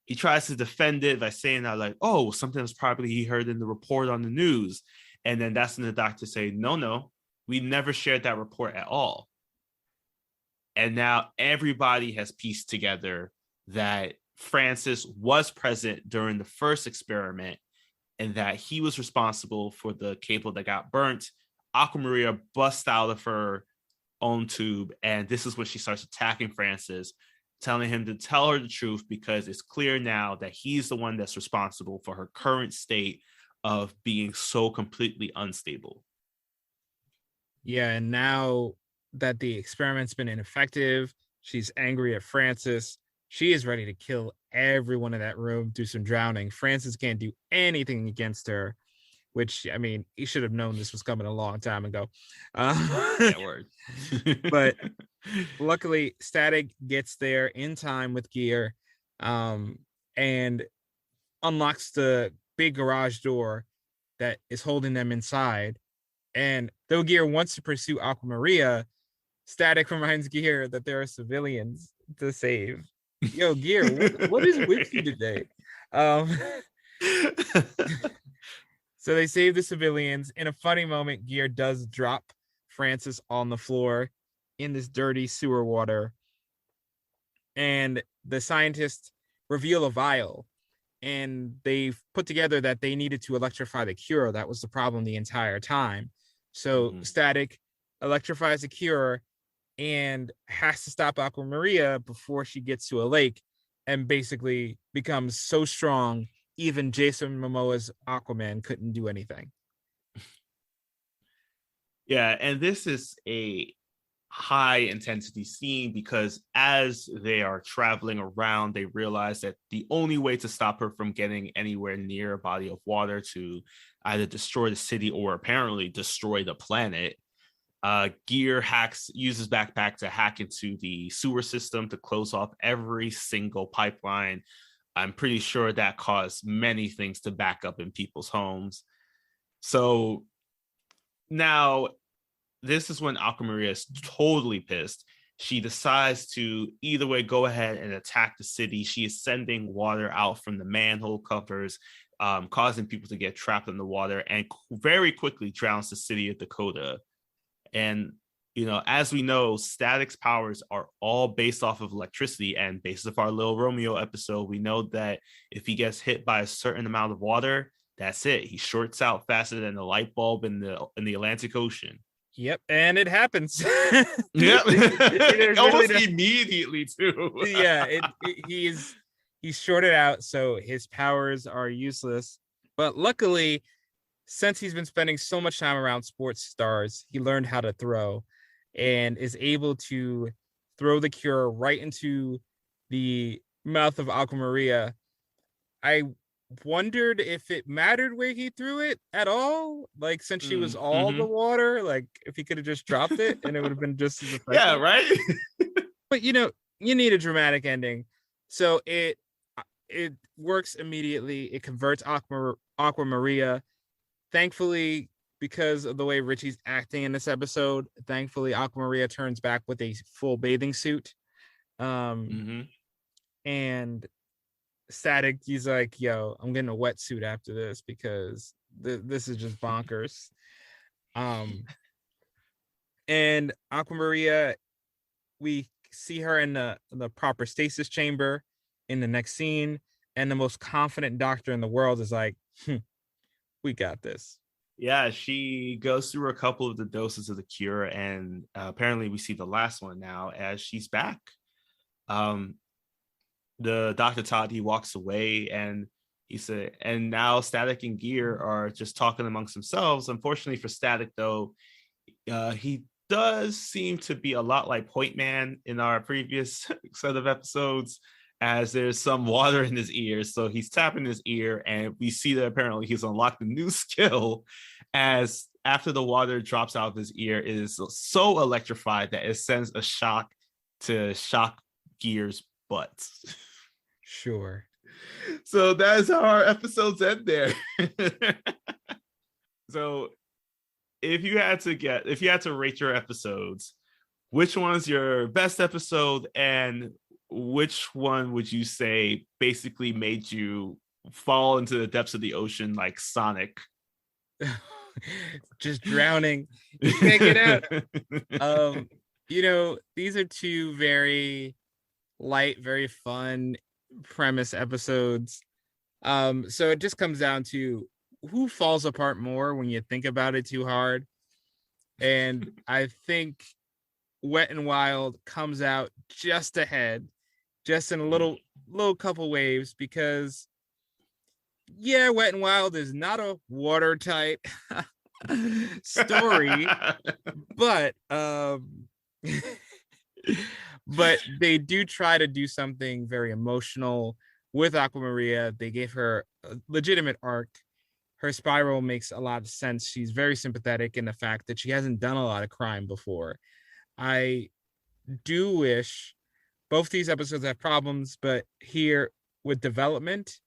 He tries to defend it by saying that, like, oh, something was probably he heard in the report on the news. And then that's when the doctor say, no, we never shared that report at all. And now everybody has pieced together that Francis was present during the first experiment and that he was responsible for the cable that got burnt. Aquamaria busts out of her own tube, and this is when she starts attacking Francis, telling him to tell her the truth, because it's clear now that he's the one that's responsible for her current state of being so completely unstable. Yeah, and now that the experiment's been ineffective, she's angry at Francis. She is ready to kill everyone in that room, do some drowning. Francis can't do anything against her, which, I mean, he should have known this was coming a long time ago. That word. But luckily, Static gets there in time with Gear, and unlocks the big garage door that is holding them inside. And though Gear wants to pursue Aquamaria, Static reminds Gear that there are civilians to save. Yo, Gear, what is with you today? So they save the civilians. In a funny moment, Gear does drop Francis on the floor in this dirty sewer water. And the scientists reveal a vial. And they've put together that they needed to electrify the cure. That was the problem the entire time. So Static electrifies the cure and has to stop Aquamaria before she gets to a lake, and basically becomes so strong even Jason Momoa's Aquaman couldn't do anything. Yeah, and this is a high intensity scene because as they are traveling around, they realize that the only way to stop her from getting anywhere near a body of water to either destroy the city or apparently destroy the planet, Gear uses Backpack to hack into the sewer system to close off every single pipeline. I'm pretty sure that caused many things to back up in people's homes. So now this is when Aquamaria is totally pissed. She decides to either way go ahead and attack the city. She is sending water out from the manhole covers, causing people to get trapped in the water, and very quickly drowns the city of Dakota. And as we know, Static's powers are all based off of electricity, and based off our Little Romeo episode, we know that if he gets hit by a certain amount of water, that's it. He shorts out faster than the light bulb in the Atlantic Ocean. Yep, and it happens. Yep, almost immediately too. Yeah, he's shorted out, so his powers are useless. But luckily, since he's been spending so much time around sports stars, he learned how to throw and is able to throw the cure right into the mouth of Aquamaria. I wondered if it mattered where he threw it at all, like since she was all the water, like if he could have just dropped it and it would have been just as effective. Yeah, right. But you need a dramatic ending, so it works immediately. It converts Aquamaria. Thankfully, because of the way Richie's acting in this episode, Aquamaria turns back with a full bathing suit. And Static, he's like, yo, I'm getting a wetsuit after this because this is just bonkers. And Aquamaria, we see her in the proper stasis chamber in the next scene, and the most confident doctor in the world is like, we got this. Yeah, she goes through a couple of the doses of the cure, and apparently we see the last one now as she's back. The Dr. Todd, he walks away, and he said, and now Static and Gear are just talking amongst themselves. Unfortunately for Static, though, he does seem to be a lot like Point Man in our previous set of episodes, as there's some water in his ear. So he's tapping his ear, and we see that apparently he's unlocked a new skill as after the water drops out of his ear, it is so electrified that it sends a shock to Shock Gear's butt. Sure. So that is how our episodes end there. So if you had to rate your episodes, which one's your best episode, and which one would you say basically made you fall into the depths of the ocean like Sonic? Just drowning. You can't get out. These are two very light, very fun premise episodes. So it just comes down to who falls apart more when you think about it too hard. And I think Wet and Wild comes out just ahead, just in a little couple waves, because Wet and Wild is not a watertight story, but but they do try to do something very emotional with Aquamaria. They gave her a legitimate arc. Her spiral makes a lot of sense. She's very sympathetic in the fact that she hasn't done a lot of crime before. I do wish both these episodes have problems, but here with development,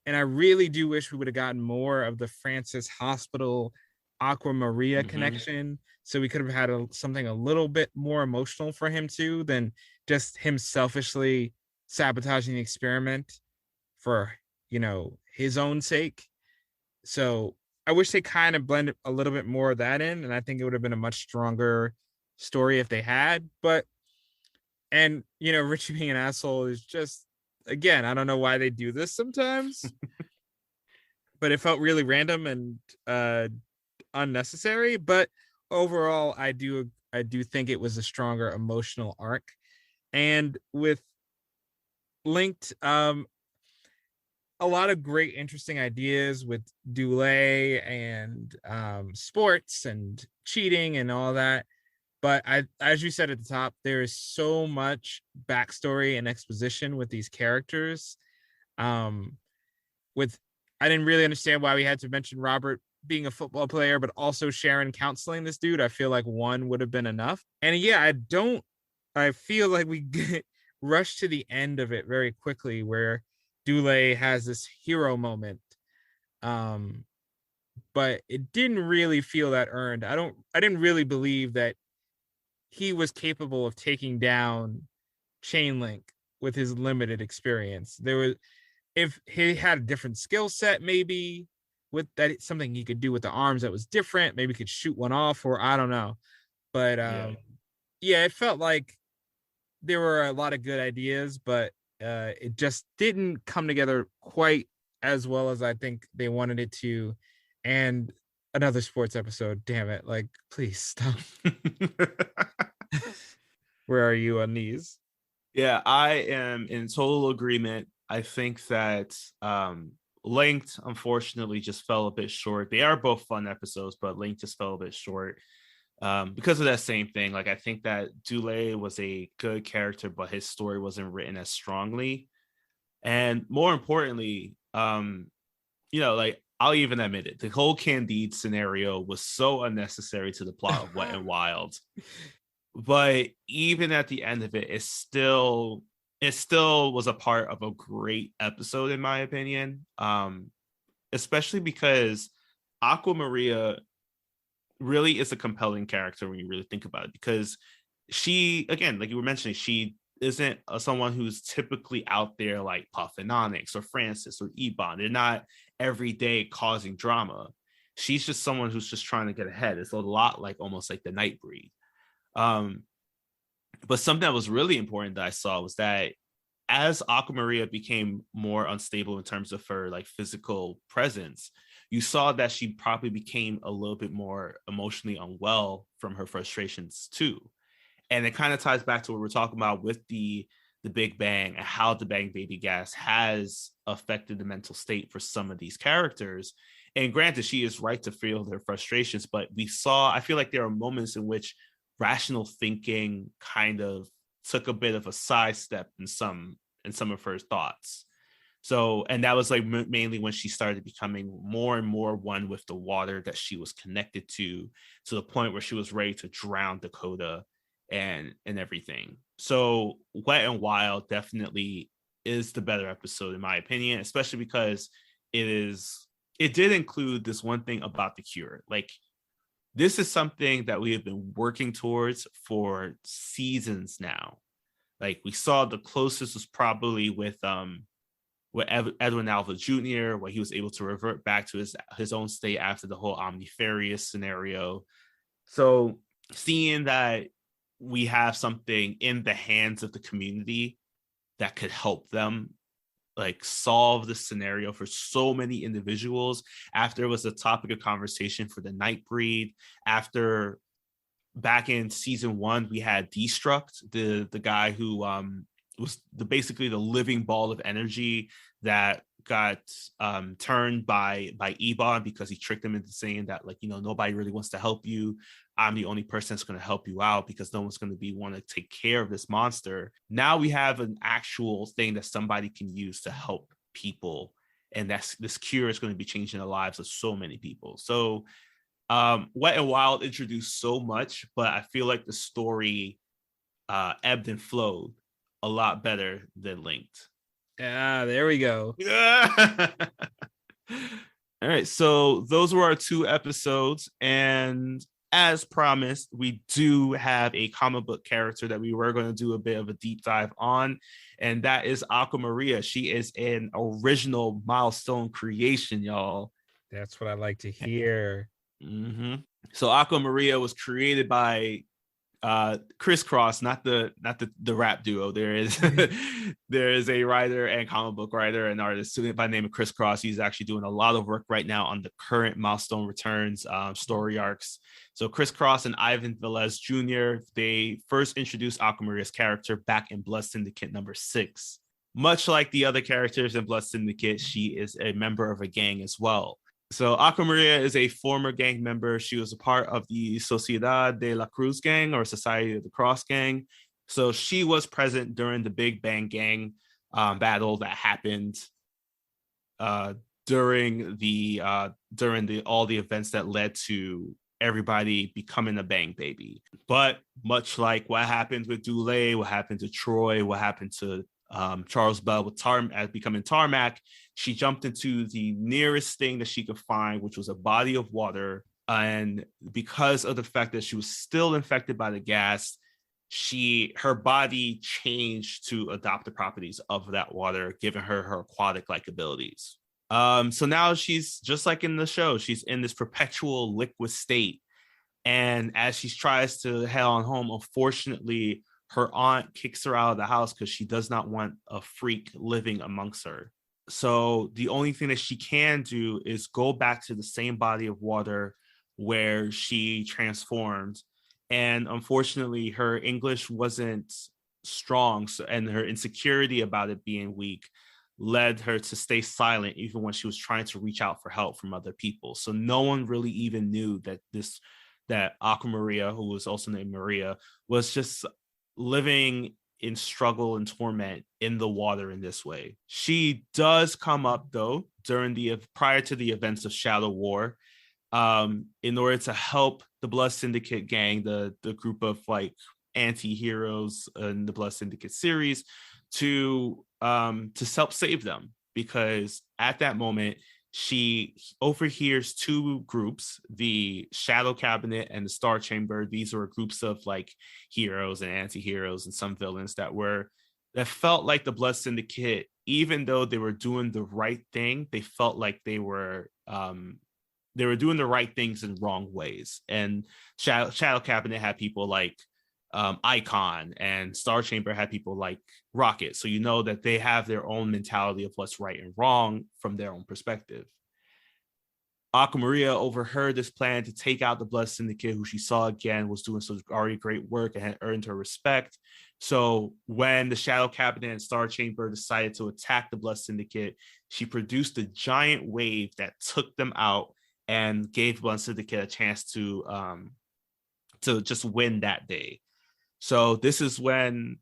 and I really do wish we would have gotten more of the Francis Hospital Aquamaria connection, so we could have had something a little bit more emotional for him too than just him selfishly sabotaging the experiment for his own sake. So I wish they kind of blended a little bit more of that in, and I think it would have been a much stronger story if they had. But Richie being an asshole is just, again, I don't know why they do this sometimes, but it felt really random and unnecessary. But overall, I do think it was a stronger emotional arc. And with Linked, a lot of great, interesting ideas with Dulé and sports and cheating and all that. But as you said at the top, there is so much backstory and exposition with these characters. I didn't really understand why we had to mention Robert being a football player, but also Sharon counseling this dude. I feel like one would have been enough. And I feel like we rushed to the end of it very quickly, where Dulé has this hero moment. But it didn't really feel that earned. I didn't really believe that he was capable of taking down Chainlink with his limited experience. If he had a different skill set, maybe with that, something he could do with the arms that was different, maybe he could shoot one off, or I don't know. But it felt like there were a lot of good ideas, but it just didn't come together quite as well as I think they wanted it to. And another sports episode, damn it, like, please stop. Where are you on these? Yeah, I am in total agreement. I think that Linked, unfortunately, just fell a bit short. They are both fun episodes, but Linked just fell a bit short because of that same thing. Like, I think that Dulé was a good character, but his story wasn't written as strongly. And more importantly, like, I'll even admit it, the whole Candide scenario was so unnecessary to the plot of Wet and Wild. But even at the end of it, it still was a part of a great episode, in my opinion. Especially because Aquamaria really is a compelling character when you really think about it, because she, again, like you were mentioning, she isn't someone who's typically out there like Puff and Onyx or Francis or Ebon. They're not every day causing drama. She's just someone who's just trying to get ahead. It's a lot like almost like the Nightbreed. But something that was really important that I saw was that as Aquamaria became more unstable in terms of her like physical presence, you saw that she probably became a little bit more emotionally unwell from her frustrations too. And it kind of ties back to what we're talking about with the Big Bang and how the Bang Baby gas has affected the mental state for some of these characters. And granted, she is right to feel their frustrations, but I feel like there are moments in which rational thinking kind of took a bit of a sidestep in some of her thoughts. So, and that was like mainly when she started becoming more and more one with the water that she was connected to the point where she was ready to drown Dakota and everything. So Wet and Wild definitely is the better episode in my opinion, especially because it did include this one thing about the cure. Like, this is something that we have been working towards for seasons now. Like, we saw the closest was probably with Edwin Alva Jr., where he was able to revert back to his own state after the whole Omnifarious scenario. So seeing that we have something in the hands of the community that could help them like solve the scenario for so many individuals, after it was a topic of conversation for the Nightbreed, after back in season 1 we had Destruct, the guy who was basically the living ball of energy that got turned by Ebon because he tricked him into saying that, like, nobody really wants to help you. I'm the only person that's going to help you out because no one's going to want to take care of this monster. Now we have an actual thing that somebody can use to help people, and this cure is going to be changing the lives of so many people. So Wet and Wild introduced so much, but I feel like the story ebbed and flowed a lot better than Linked. Yeah, there we go. Yeah. All right, so those were our 2 episodes, and as promised, we do have a comic book character that we were going to do a bit of a deep dive on, and that is Aqua Maria. She is an original Milestone creation, y'all. That's what I like to hear. Mm-hmm. So Aqua Maria was created by Crisscross, not the rap duo. There is there is a writer and comic book writer and artist by the name of Crisscross. He's actually doing a lot of work right now on the current Milestone Returns story arcs. So Crisscross and Ivan Velez Jr., they first introduced Aqua Maria's character back in Blood Syndicate number 6. Much like the other characters in Blood Syndicate, she is a member of a gang as well. So Aqua Maria is a former gang member. She was a part of the Sociedad de la Cruz gang, or Society of the Cross gang. So she was present during the Big Bang Gang battle that happened during all the events that led to everybody becoming a Bang Baby. But much like what happened with Dule, what happened to Troy, what happened to Charles Bell with becoming Tarmac, she jumped into the nearest thing that she could find, which was a body of water. And because of the fact that she was still infected by the gas, her body changed to adopt the properties of that water, giving her aquatic-like abilities. So now she's just like in the show. She's in this perpetual liquid state. And as she tries to head on home, unfortunately, her aunt kicks her out of the house because she does not want a freak living amongst her. So the only thing that she can do is go back to the same body of water where she transformed. And unfortunately, her English wasn't strong, and her insecurity about it being weak led her to stay silent even when she was trying to reach out for help from other people. So no one really even knew that Aqua Maria, who was also named Maria, was just living in struggle and torment in the water in this way. She does come up though prior to the events of Shadow War, in order to help the Blood Syndicate gang, the group of like anti-heroes in the Blood Syndicate series, to help save them, because at that moment she overhears 2 groups, the Shadow Cabinet and the Star Chamber. These were groups of like heroes and anti-heroes and some villains that felt like the Blood Syndicate, even though they were doing the right thing, they felt like they were doing the right things in wrong ways. And Shadow Cabinet had people like Icon, and Star Chamber had people like Rocket. So you know that they have their own mentality of what's right and wrong from their own perspective. Aqua Maria overheard this plan to take out the Blood Syndicate, who she saw again was doing some already great work and had earned her respect. So when the Shadow Cabinet and Star Chamber decided to attack the Blood Syndicate, she produced a giant wave that took them out and gave Blood Syndicate a chance to just win that day. So this is when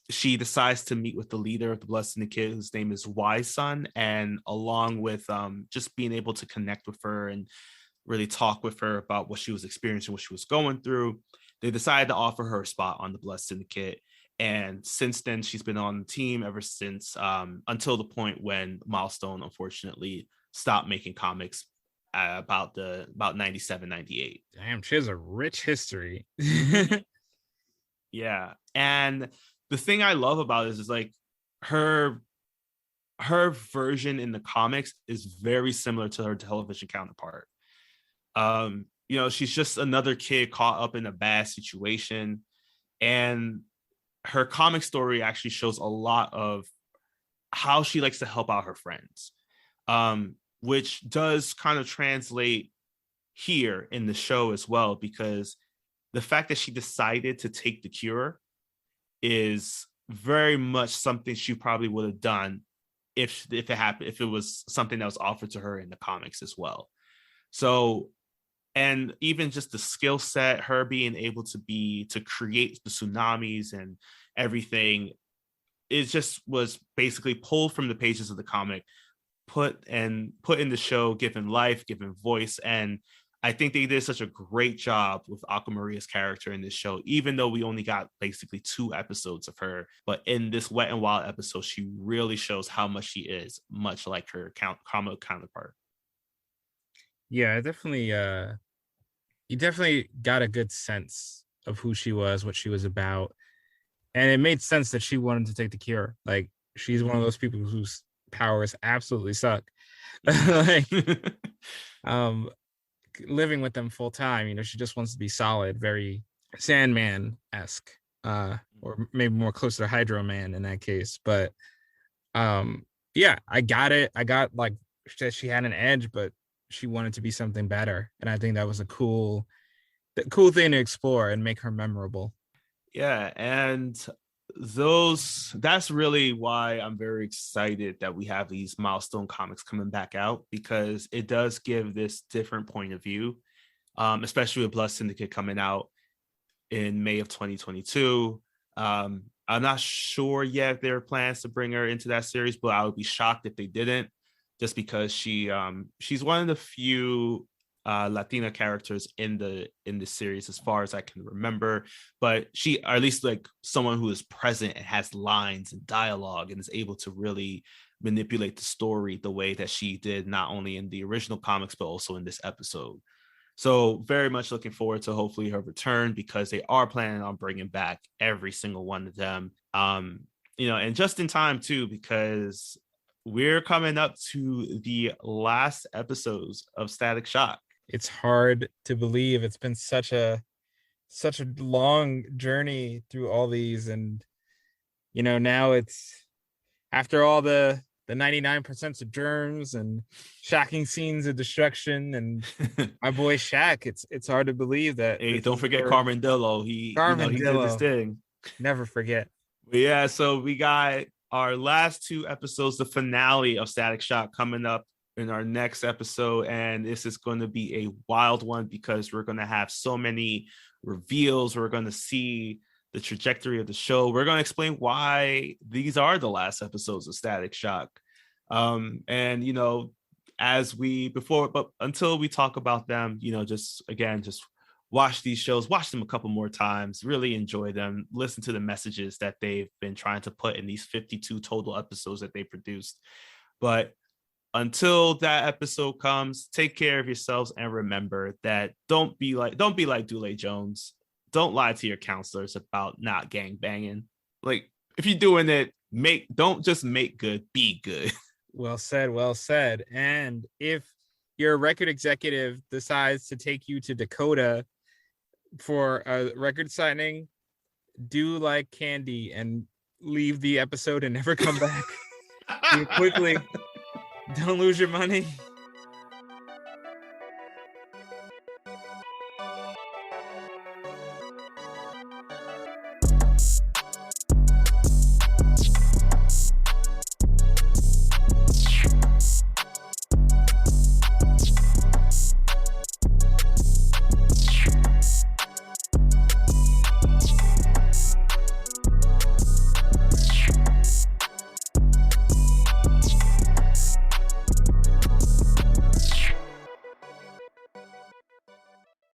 she decides to meet with the leader of the Blood Syndicate, whose name is Wise Sun, and along with just being able to connect with her and really talk with her about what she was experiencing, what she was going through, they decided to offer her a spot on the Blood Syndicate. And since then, she's been on the team ever since, until the point when Milestone unfortunately stopped making comics about 97, 98. Damn, she has a rich history. Yeah. And the thing I love about it is like her version in the comics is very similar to her television counterpart. She's just another kid caught up in a bad situation, and her comic story actually shows a lot of how she likes to help out her friends, which does kind of translate here in the show as well, because the fact that she decided to take the cure is very much something she probably would have done if it happened, if it was something that was offered to her in the comics as well. So, and even just the skill set, her being able to create the tsunamis and everything, it just was basically pulled from the pages of the comic, put in the show, given life, given voice. And I think they did such a great job with Aquamaria's character in this show, even though we only got basically 2 episodes of her. But in this Wet and Wild episode, she really shows how much she is, much like her comic counterpart. Yeah, definitely. You definitely got a good sense of who she was, what she was about. And it made sense that she wanted to take the cure. Like, she's one of those people whose powers absolutely suck. Like, living with them full time, she just wants to be solid, very Sandman-esque, or maybe more close to Hydro Man in that case. But yeah, I got it. I got, like, she had an edge, but she wanted to be something better. And I think that was a cool thing to explore and make her memorable. Yeah, and that's really why I'm very excited that we have these Milestone comics coming back out, because it does give this different point of view, especially with Blood Syndicate coming out in May of 2022. I'm not sure yet if there are plans to bring her into that series, but I would be shocked if they didn't, just because she's one of the few Latina characters in the series as far as I can remember, but she, or at least like someone who is present and has lines and dialogue and is able to really manipulate the story the way that she did, not only in the original comics but also in this episode. So very much looking forward to hopefully her return, because they are planning on bringing back every single one of them, and just in time too, because we're coming up to the last episodes of Static Shock. It's hard to believe it's been such a long journey through all these, and now it's after all the 99% of germs and shocking scenes of destruction and my boy Shaq. It's hard to believe that. Hey, don't forget Carmendillo. He did his thing. Never forget. But yeah, so we got our last 2 episodes, the finale of Static Shock, coming up in our next episode, and this is going to be a wild one because we're going to have so many reveals. We're going to see the trajectory of the show. We're going to explain why these are the last episodes of Static Shock, and but until we talk about them, just watch these shows, watch them a couple more times, really enjoy them, listen to the messages that they've been trying to put in these 52 total episodes that they produced. But until that episode comes, take care of yourselves, and remember that don't be like Dule Jones. Don't lie to your counselors about not gang banging. Like, if you're doing it, don't just make good, be good. Well said. And if your record executive decides to take you to Dakota for a record signing, do like Candy and leave the episode and never come back. Do it quickly. Don't lose your money.